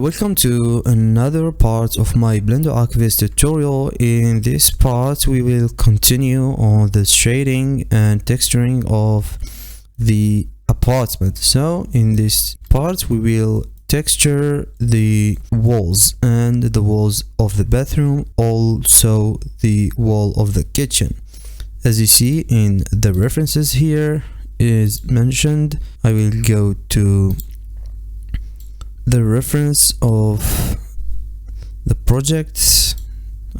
Welcome to another part of my Blender archviz tutorial. In this part we will continue on the shading and texturing of the apartment. So in this part we will texture the walls and the walls of the bathroom, also the wall of the kitchen. As you see in the references here is mentioned, I will go to the reference of the project.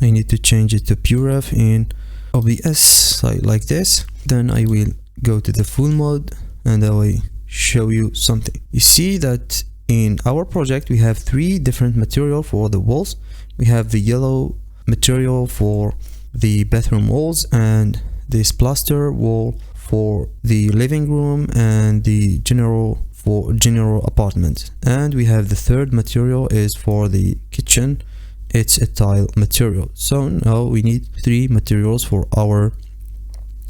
I need to change it to PureRef in OBS like this. Then I will go to the full mode and I will show you something. You see that in our project we have three different material for the walls. We have the yellow material for the bathroom walls and this plaster wall for the living room and the general apartment, and we have the third material is for the kitchen. It's a tile material. So now we need three materials for our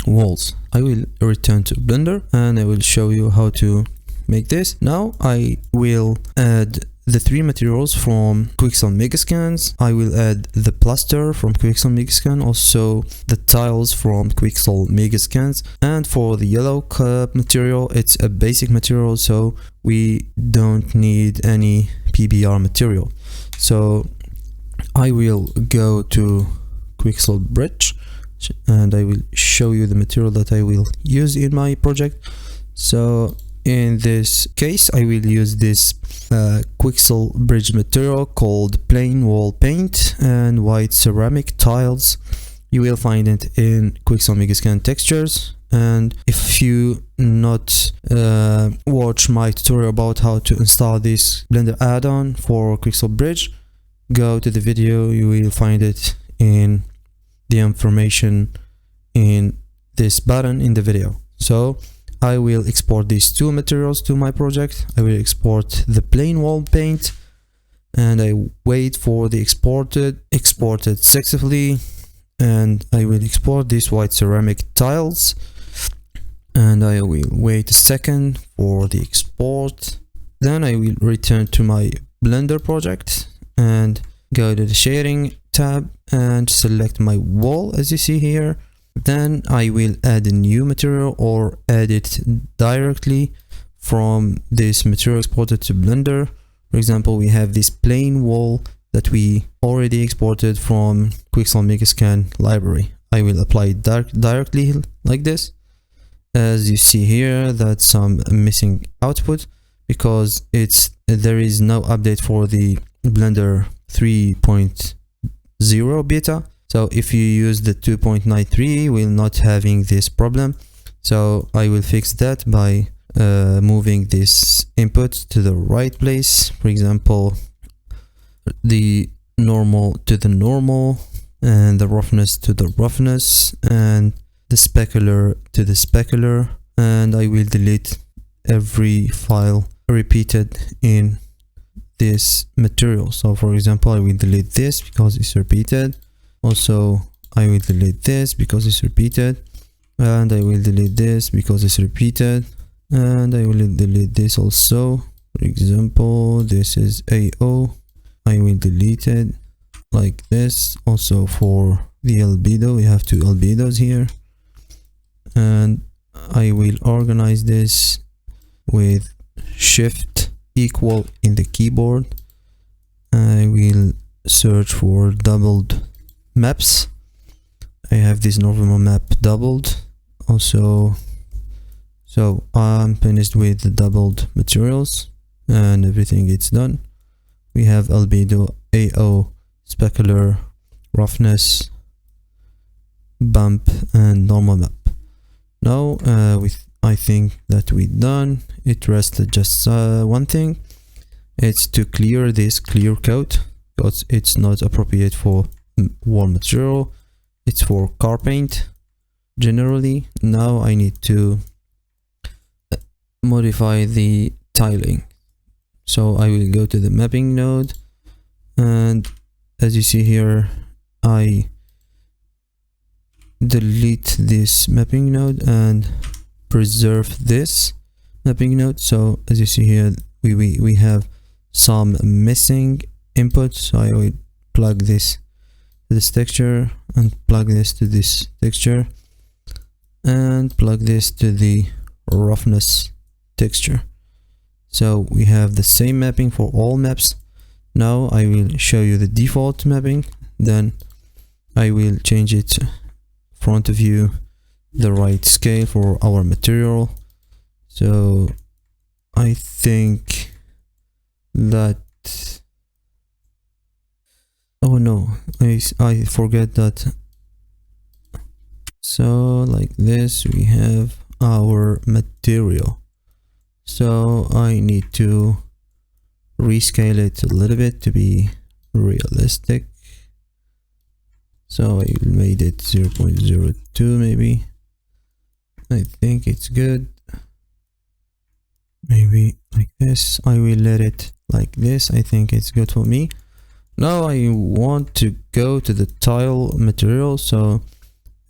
walls. I will return to Blender and I will show you how to make this. Now I will add the three materials from Quixel Megascans. I will add the plaster from Quixel Megascan, also the tiles from Quixel Megascans, and for the yellow cup material, it's a basic material, so we don't need any PBR material. So I will go to Quixel Bridge and I will show you the material that I will use in my project. So in this case I will use this Quixel bridge material called plain wall paint and white ceramic tiles. You will find it in Quixel Megascan textures, and if you not watch my tutorial about how to install this Blender add-on for Quixel bridge, go to the video. You will find it in the information in this button in the video. So I will export these two materials to my project. I will export the plain wall paint and I wait for the exported successfully, and I will export these white ceramic tiles and I will wait a second for the export. Then I will return to my Blender project and go to the shading tab and select my wall as you see here. Then I will add a new material or add it directly from this material exported to Blender. For example, we have this plain wall that we already exported from Quixel Megascan library. I will apply it directly like this. As you see here, that's some missing output because there is no update for the Blender 3.0 beta. So if you use the 2.93, we're not having this problem. So I will fix that by moving this input to the right place. For example, the normal to the normal, and the roughness to the roughness, and the specular to the specular. And I will delete every file repeated in this material. So for example, I will delete this because it's repeated. Also, I will delete this because it's repeated, and I will delete this because it's repeated, and I will delete this also. For example, this is AO. I will delete it like this. Also for the albedo, we have two albedos here, and I will organize this with Shift equal in the keyboard. I will search for doubled maps. I have this normal map doubled also. So I'm finished with the doubled materials and everything is done. We have albedo, AO, specular, roughness, bump, and normal map. Now I think that we're done. It rests just one thing. It's to clear this clear coat because it's not appropriate for wall material. It's for car paint generally. Now I need to modify the tiling. So I will go to the mapping node, and as you see here, I delete this mapping node and preserve this mapping node. So as you see here, we have some missing input, so I will plug this to this texture and plug this to this texture and plug this to the roughness texture. So we have the same mapping for all maps. Now I will show you the default mapping, then I will change it front view, the right scale for our material. So I think that, oh no, I forget that. So like this we have our material. So I need to rescale it a little bit to be realistic. So I made it 0.02 maybe. I think it's good. Maybe like this. I will let it like this. I think it's good for me. Now I want to go to the tile material. So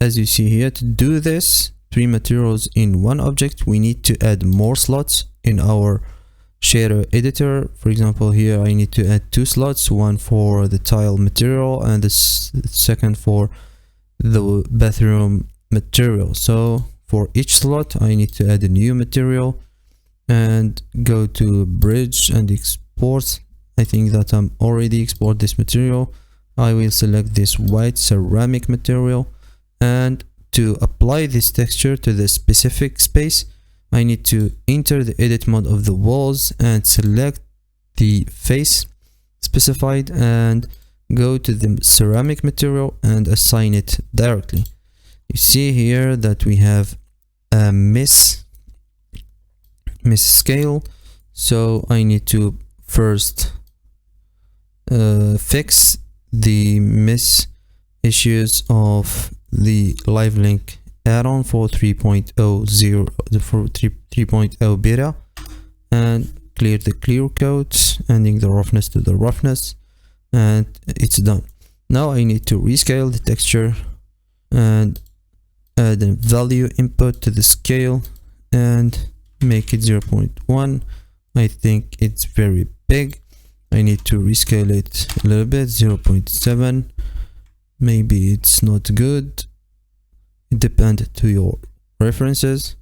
as you see here, to do this, 3 materials in one object, we need to add more slots in our shader editor. For example, here I need to add 2 slots, one for the tile material and the second for the bathroom material. So for each slot I need to add a new material and go to bridge and export. I think that I'm already export this material. I will select this white ceramic material, and to apply this texture to the specific space, I need to enter the edit mode of the walls and select the face specified and go to the ceramic material and assign it directly. You see here that we have a miss scale, so I need to first fix the miss issues of the live link add-on for 3.0 for 3.0 beta, and clear the clear codes, ending the roughness to the roughness, and it's done. Now I need to rescale the texture and add a value input to the scale and make it 0.1. I think it's very big. I need to rescale it a little bit, 0.7. Maybe it's not good. It depends to your references.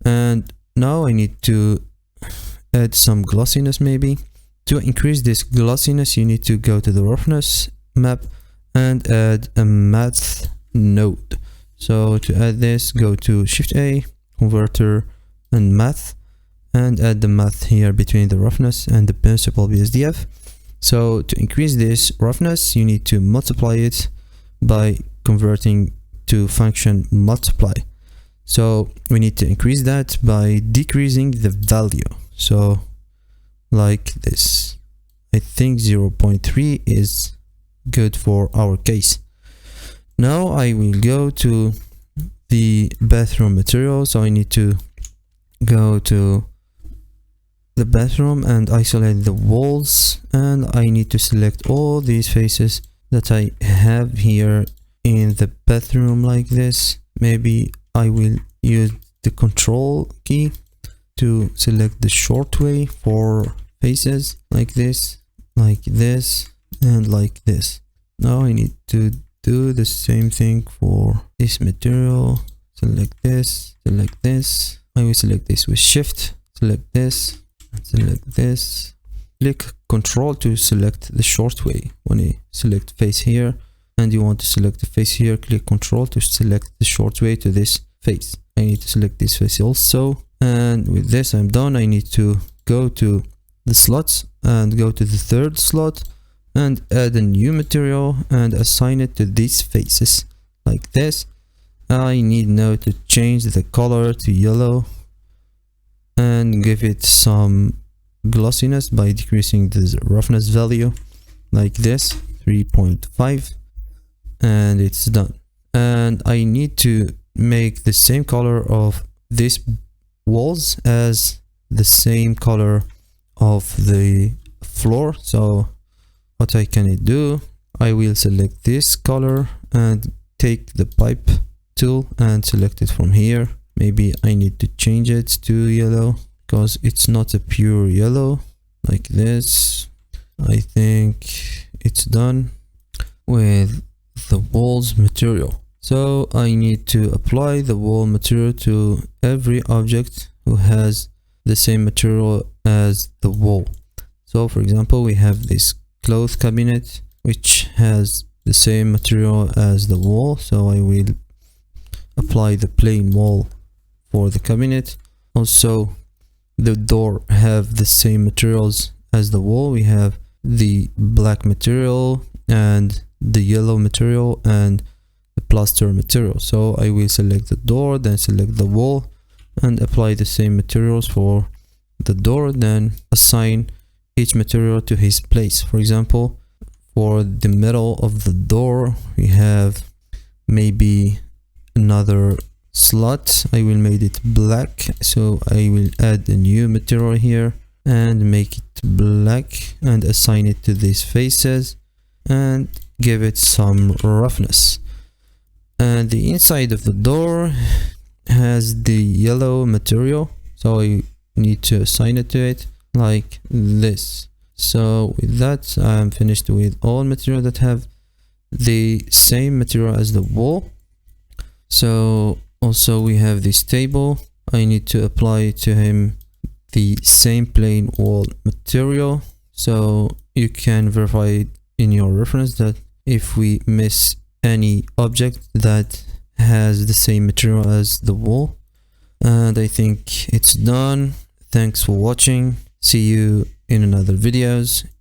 And now I need to add some glossiness maybe. To increase this glossiness, you need to go to the roughness map and add a math node. So to add this, go to Shift A, converter and math, and add the math here between the roughness and the principal BSDF. So to increase this roughness, you need to multiply it by converting to function multiply. So we need to increase that by decreasing the value. So like this. I think 0.3 is good for our case. Now I will go to the bathroom material. So I need to go to the bathroom and isolate the walls, and I need to select all these faces that I have here in the bathroom like this. Maybe I will use the control key to select the short way for faces like this, and like this. Now I need to do the same thing for this material. Select this, select this. I will select this with shift, select this, and select this. Click control to select the short way. When you select face here and you want to select the face here, click control to select the short way to this face. I need to select this face also, and with this I'm done. I need to go to the slots and go to the third slot and add a new material and assign it to these faces like this. I need now to change the color to yellow and give it some glossiness by decreasing the roughness value like this, 3.5, and it's done. And I need to make the same color of these walls as the same color of the floor. So what I can do, I will select this color and take the pipe tool and select it from here. Maybe I need to change it to yellow because it's not a pure yellow. like this. I think it's done with the walls material. So I need to apply the wall material to every object who has the same material as the wall. So for example, we have this cloth cabinet which has the same material as the wall, so I will apply the plain wall for the cabinet. Also, the door have the same materials as the wall. We have the black material and the yellow material and the plaster material. So I will select the door, then select the wall and apply the same materials for the door, then assign each material to his place. For example, for the middle of the door, we have maybe another slot. I will make it black, so I will add a new material here and make it black and assign it to these faces and give it some roughness. And the inside of the door has the yellow material, so I need to assign it to it like this. So with that, I'm finished with all material that have the same material as the wall. So also we have this table. I need to apply to him the same plain wall material, so you can verify in your reference that if we miss any object that has the same material as the wall. And I think it's done. Thanks for watching. See you in another videos.